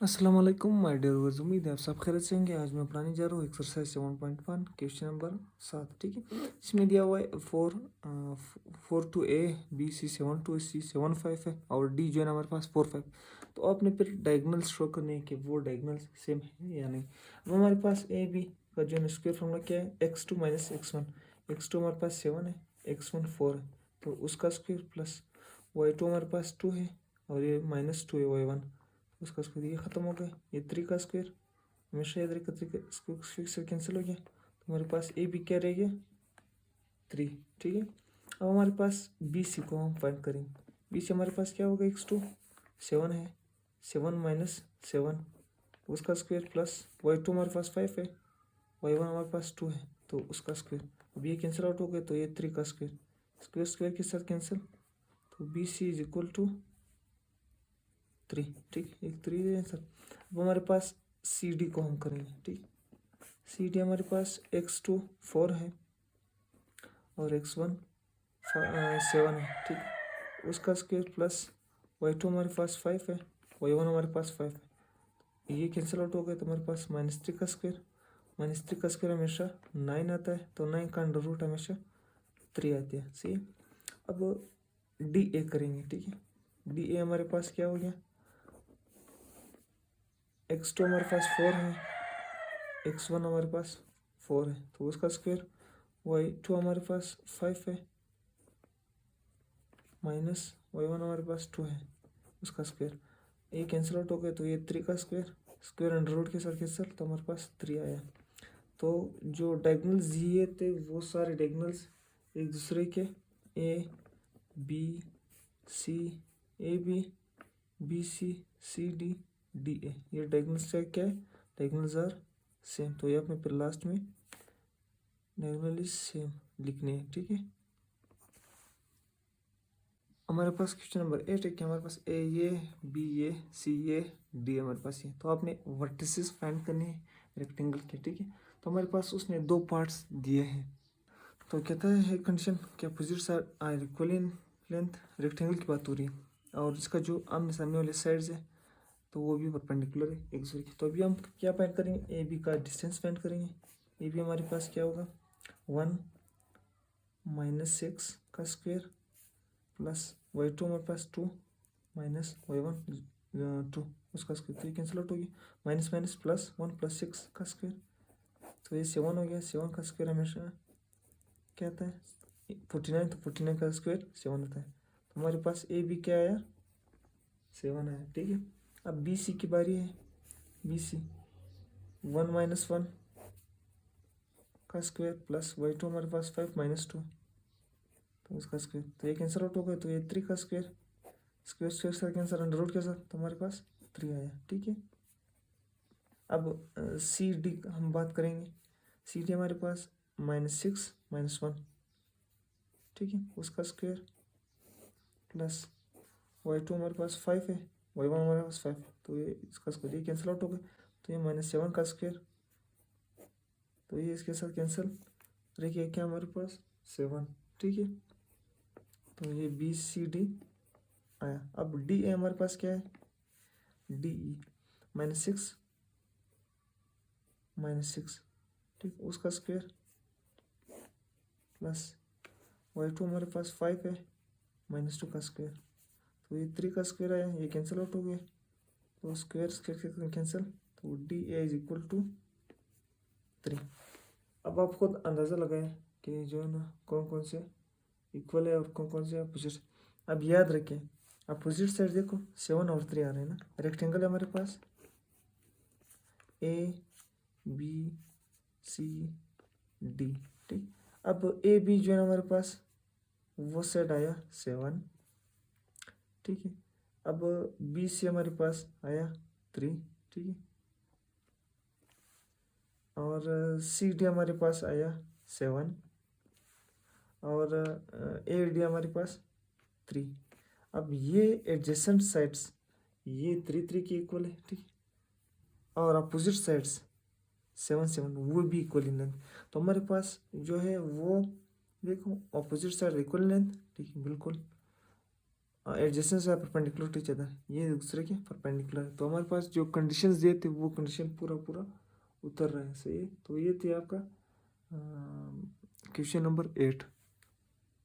अस्सलाम वालेकुम my dear viewers. उम्मीद है आप सब खैरियत से होंगे। आज मैं पढ़ाने जा रहा हूँ एक्सरसाइज 7.1 क्वेश्चन नंबर 7। ठीक है, इसमें दिया हुआ है 4 to A, B C 7 to C 7 5 है और डी जो है ना हमारे पास 4 5। तो आपने फिर डायगोनल्स शो करने हैं कि वो डायगोनल्स सेम है या नहीं। अब हमारे पास ए बी का जो है स्क्वायर फॉर्मूला क्या है, x2 माइनस x1। x2 हमारे पास 7 है, x1 4 है, तो उसका स्क्वायर प्लस y2 हमारे पास 2 है और ये -2 है y1, उसका स्क्वायर। ये खत्म हो गया, ये 3 का स्क्वायर हमेशा याद रखा, 3 का स्क्वायर से कैंसिल हो गया, तो हमारे पास ए बी क्या रह गया 3। ठीक है, अब हमारे पास बी सी को हम फाइंड करेंगे। बी सी हमारे पास क्या होगा, x2 7 है, 7 माइनस 7 उसका स्क्वायर प्लस y2 हमारे पास 5 है, y1 हमारे पास 2 है, तो उसका स्क्वायर। अब ये कैंसिल आउट हो गया, तो ये 3 का स्क्वायर, स्क्वायर स्क्वायर के साथ कैंसिल, तो B C is equal to 3। ठीक, एक 3 है सर। अब हमारे पास सी डी को हम करेंगे। ठीक, सी डी हमारे पास x2 4 है और x1 7 है। ठीक, उसका स्क्वायर प्लस y2 हमारे पास 5 है, y1 हमारे पास 5 है, ये कैंसिल आउट हो गया, तो हमारे पास -3 का स्क्वायर। -3 का स्क्वायर हमेशा 9 आता है, तो 9 का अंडर रूट हमेशा 3 आती है। सी, अब डी ए करेंगे। ठीक है, डी ए हमारे पास क्या हो गया, x2 हमारे पास 4 है, x1 हमारे पास 4 है, तो उसका स्क्वायर। y2 हमारे पास 5 है माइनस y1 हमारे पास 2 है, उसका स्क्वायर। ये कैंसिल आउट हो गया, तो ये 3 का स्क्वायर, स्क्वायर अंडर रूट के साथ कैंसिल, तो हमारे पास 3 आया। तो जो डायगोनल्स दिए थे वो सारे डायगोनल्स एक दूसरे के A B C, A B C, C D, D A, ये डायगोनल्स क्या है, डायगोनल्स आर सेम। तो ये आपने फिर लास्ट में डायगोनल इज सेम लिखने हैं। ठीक है, हमारे पास क्वेश्चन नंबर 8 है कि हमारे पास ए ये, बी ये, सी ये, डी हमारे पास ये। तो आपने वर्टिसेस फाइंड करने हैं रेक्टेंगल के। ठीक है, तो हमारे पास उसने 2 पार्ट्स दिए हैं। तो कहता है कंडीशन कि opposites are equal in length, rectangle की बात हो रही है और इसका जो आमने सामने वाले साइड्स है तो वो भी परपेंडिकुलर है एक दूसरे की। तो अभी हम क्या फाइंड करेंगे, ए बी का डिस्टेंस फाइंड करेंगे। ए बी हमारे पास क्या होगा, 1 -6 का स्क्वायर प्लस y2 हमारे पास 2 माइनस y1 2 उसका स्क्वायर, तो ये कैंसिल आउट होगी, माइनस माइनस प्लस 1 + 6 का स्क्वायर, तो ये 7 हो गया। 7 का स्क्वायर हमेशा क्या आता है 49, तो 49 का स्क्वायर 7 आता है, तो हमारे पास ए बी क्या आया 7 आया। ठीक है, अब बी सी की बारी है। बी सी 1 - 1 का स्क्वायर प्लस y2 हमारे पास 5 - 2, तो उसका स्क्वायर, तो ये कैंसिल आउट हो गया, तो ये 3 का स्क्वायर, स्क्वायर स्क्वायर से कैंसर अंडर रूट के साथ, तो हमारे पास 3 आया। ठीक है, अब सी डी हम बात करेंगे। सी डी हमारे पास -6 - 1, ठीक है, उसका स्क्वायर प्लस y2 हमारे पास 5 है, y1 हमारे पास 5 है, तो ये इसका स्क्वायर, ये कैंसिल आउट हो गया, तो ये -7 का स्क्वायर, तो ये इसके साथ कैंसिल रहिए, क्या हमारे पास 7। ठीक है, तो ये बी सी डी आया। अब डी ए हमारे पास क्या है, डी ई -6 -6, ठीक, उसका स्क्वायर प्लस y2 हमारे पास 5 है, -2 का स्क्वायर, तो ये 3 का स्क्वायर आया, ये कैंसिल आउट हो गया, तो स्क्वायर स्क्वायर कैंसिल, तो D A is equal to 3। अब आप खुद अंदाज़ा लगाएं कि जो है ना कौन कौन से इक्वल है और कौन कौन से अपोजिट। अब याद रखें, अपोजिट साइड देखो 7 और 3 आ रहे हैं ना, रेक्टेंगल है हमारे पास ए बी सी डी। ठीक, अब ए बी जो है ना हमारे पास वो साइड आया 7। ठीक है, अब बी सी हमारे पास आया 3। ठीक है, और सी डी हमारे पास आया 7 और ए डी हमारे पास 3। अब ये एडजेसेंट साइड्स ये 3 के इक्वल है। ठीक, और अपोजिट साइड्स 7 वो भी इक्वल इन लेंथ, तो हमारे पास जो है वो देखो अपोजिट साइड इक्वल लेंथ। ठीक है, बिल्कुल एडजेसेंट है परपेंडिकुलर टू ईच अदर, ये दूसरे के परपेंडिकुलर है। तो हमारे पास जो कंडीशंस दिए थे वो कंडीशन पूरा पूरा उतर रहा है, सही है। तो ये थी आपका क्वेश्चन नंबर 8।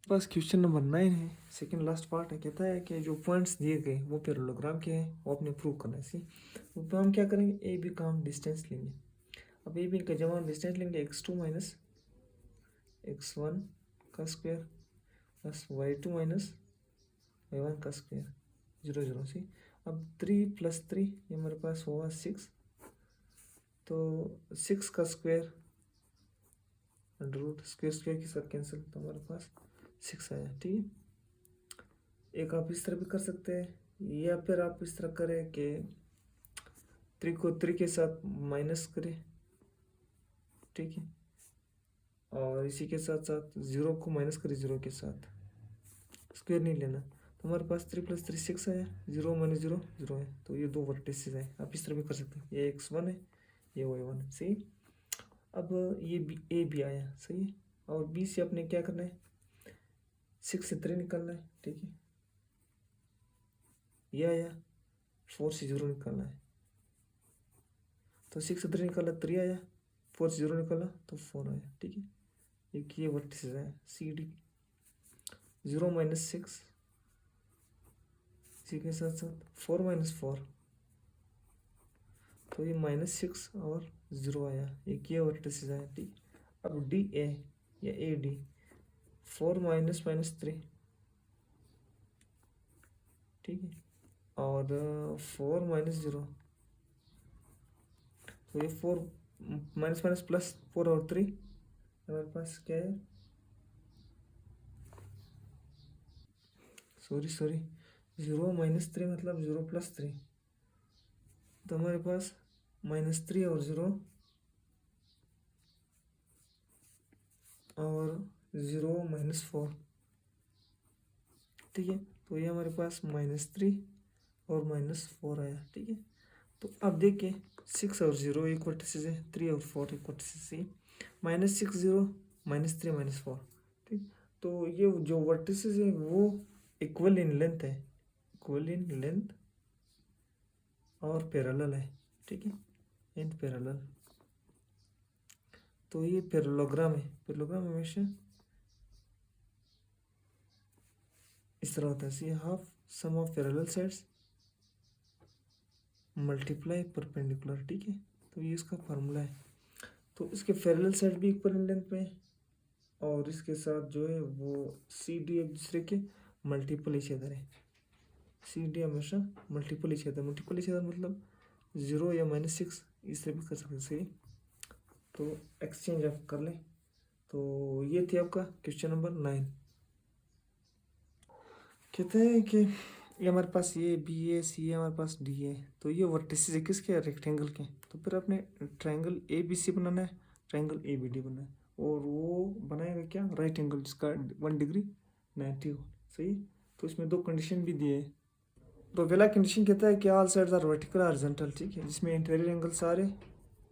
बस क्वेश्चन नंबर 9 है, सेकंड लास्ट पार्ट है। कहता है कि जो पॉइंट्स दिए गए वो पैरेललोग्राम के हैं, वो आपने प्रूव करना है। सी तो हम क्या करेंगे, ए बी का हम डिस्टेंस लेंगे। अब ए बी का जब हम डिस्टेंस लेंगे x2 माइनस x1 का square plus y2 minus y1 का स्क्वायर 0 0। सी अब 3 + 3 ये हमारे पास होगा 6, तो 6 का square under root square square के साथ कैंसिल, तो हमारे पास 6 आया। ठीक है, एक आप इस तरह भी कर सकते हैं, या फिर आप इस तरह करें कि 3 को 3 के साथ माइनस करें, ठीक है, और इसी के साथ साथ 0 को माइनस करें 0 के साथ, स्क्वायर नहीं लेना। तो हमारे पास 3 + 3 6 आया, 0 - 0 0 है, तो ये दो वर्टिसेस है। आप इस तरह भी कर सकते हैं, ये x1 है, ये y1 है, सही। अब ये ए बी आया, सही है, और बी से अपने क्या करना है, 6 से 3 निकालना है, ठीक है, ये आया, 4 से 0 निकालना है, तो 6 से 3 निकाला 3 आया, 4 से 0 निकाला तो 4 आया, ठीक है। एक ये वर्टिसेस आया सी डी, 0 - 6 इसी के साथ साथ 4 - 4, तो ये -6 और 0 आया, एक ये वर्टिसेस आया, ठीक। अब डी ए या ए डी 4 - -3, ठीक है, और 4 - 0, तो ये 4 माइनस प्लस 4 और 3 हमारे पास क्या है, सॉरी 0 - 3 मतलब 0 + 3, तो हमारे पास -3 और 0 और 0 - 4, ठीक है, तो ये हमारे पास -3 और -4 आया, ठीक है। तो अब देखिए 6 और 0 एक वर्टिसेस है, 3 और 4 एक वर्टिसेस है, -6 0 -3 -4, ठीक। तो ये जो वर्टिसेस है वो इक्वल इन लेंथ है, इक्वल इन लेंथ और पैरेलल है, ठीक है, इन पैरेलल। तो ये पैरेललोग्राम है, पैरेललोग्राम हमेशा इस तरह होता है, सी हाफ सम ऑफ पैरेलल साइड्स मल्टीप्लाई परपेंडिकुलर, ठीक है। तो ये इसका फार्मूला है। तो इसके पैरेलल साइड भी इक्वल इन लेंथ में है, और इसके साथ जो है वो सी डी एक दूसरे के मल्टीपल इच अदर है, सी डी हमेशा multiple each other, multiple each other मतलब 0 या -6 इस तरह भी कर सकते, सही। तो एक्सचेंज आप कर लें। तो ये थी आपका क्वेश्चन नंबर 9। कहते हैं कि ये हमारे पास ये बी ए सी है, हमारे पास डी है, तो ये वर्टिसेस है किसके, रेक्टेंगल के। तो फिर अपने ट्रायंगल ए बी सी बनाना है, ट्रायंगल ए बी डी बनाना है, और वो बनाएगा क्या, राइट एंगल जिसका 1 डिग्री 90 हो, सही। तो इसमें दो कंडीशन भी दिए है। तो पहला कंडीशन कहता है कि all sides are vertical horizontal, ठीक है, जिसमें इंटीरियर एंगल सारे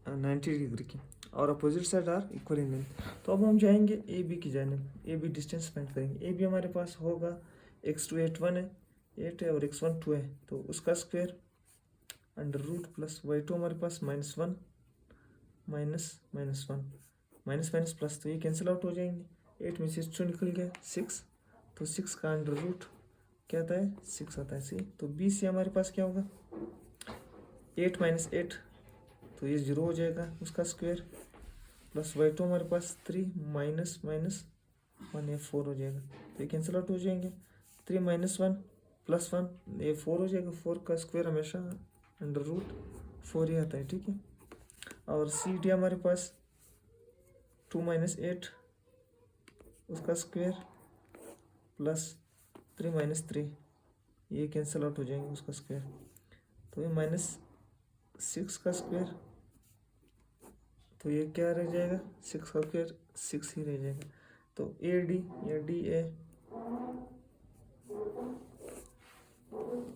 90 डिग्री के और opposite side are equal in length. तो अब हम जाएंगे ए बी की जानिब, ए बी डिस्टेंस फाइंड करेंगे। ए बी हमारे पास होगा x2 8 है, 8 है, और x1 2 है, तो उसका square under root plus y2 हमारे पास -1 -1 माइनस माइनस प्लस, तो ये कैंसिल आउट हो जाएंगे। 8 में से 2 निकल गया 6, तो 6 का अंडर रूट क्या आता है, 6 आता है, सी। तो बी से हमारे पास क्या होगा, 8 - 8, तो ये 0 हो जाएगा, उसका स्क्वायर प्लस y2 हमारे पास 3 माइनस 1 ये 4 हो जाएगा, तो ये कैंसिल आउट हो जाएंगे। 3 - 1 + 1 ये 4 हो जाएगा, 4 का स्क्वायर हमेशा अंडर रूट 4 ही आता है, ठीक है। और सी डी हमारे पास 2 - 8 उसका स्क्वायर प्लस 3 - 3 ये कैंसिल आउट हो जाएंगे, उसका स्क्वायर, तो ये -6 का स्क्वायर, तो ये क्या रह जाएगा, 6 का स्क्वायर 6 ही रह जाएगा। तो ए डी या डी ए,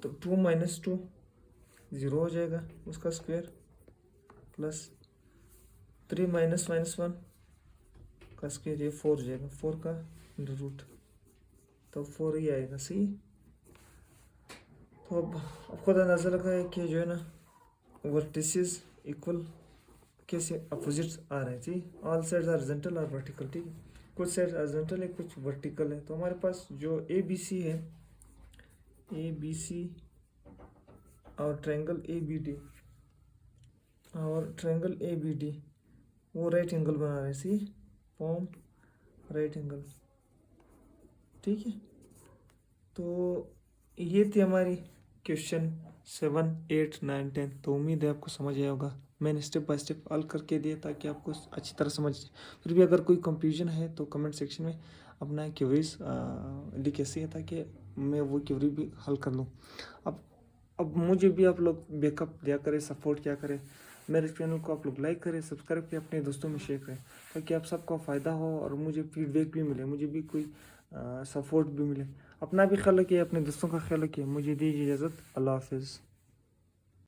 तो 2 - 2 0 हो जाएगा, उसका स्क्वायर प्लस 3 - -1 का स्क्वायर, ये 4 हो जाएगा, 4 का अंडर रूट, तो 4 ही आएगा, सही। तो अब खुद अंदाज़ा लगाए कि जो है ना वर्टिसेस इक्वल कैसे अपोजिट्स आ रहे हैं जी। ऑल साइड्स हॉरिजॉन्टल और वर्टिकल, ठीक है। कुछ साइड हॉरिजॉन्टल है, कुछ वर्टिकल है। तो हमारे पास जो ए बी सी है, ए बी सी और ट्रायंगल ए बी डी और ट्रायंगल ए बी डी वो राइट एंगल बना रहे हैं, सी फॉर्म राइट एंगल, ठीक है। तो ये थी हमारी क्वेश्चन 7, 8, 9, 10। तो उम्मीद है आपको समझ आया होगा। मैंने स्टेप बाय स्टेप हल करके दिया ताकि आपको अच्छी तरह समझ जाए। फिर भी अगर कोई कंफ्यूजन है तो कमेंट सेक्शन में अपना क्वेरीज लिख ऐसे है ताकि मैं वो क्वेरी भी हल कर लूँ। अब मुझे भी आप लोग बैकअप दिया करें, सपोर्ट किया करें। मेरे चैनल को आप लोग लाइक करें, सब्सक्राइब करें, अपने दोस्तों में शेयर करें ताकि आप सबको फ़ायदा हो और मुझे फीडबैक भी मिले, मुझे भी कोई सपोर्ट भी मिले। अपना भी ख्याल रखिए, अपने दोस्तों का ख्याल रखिए। मुझे दीजिए इजाज़त। अल्लाह हाफिज़।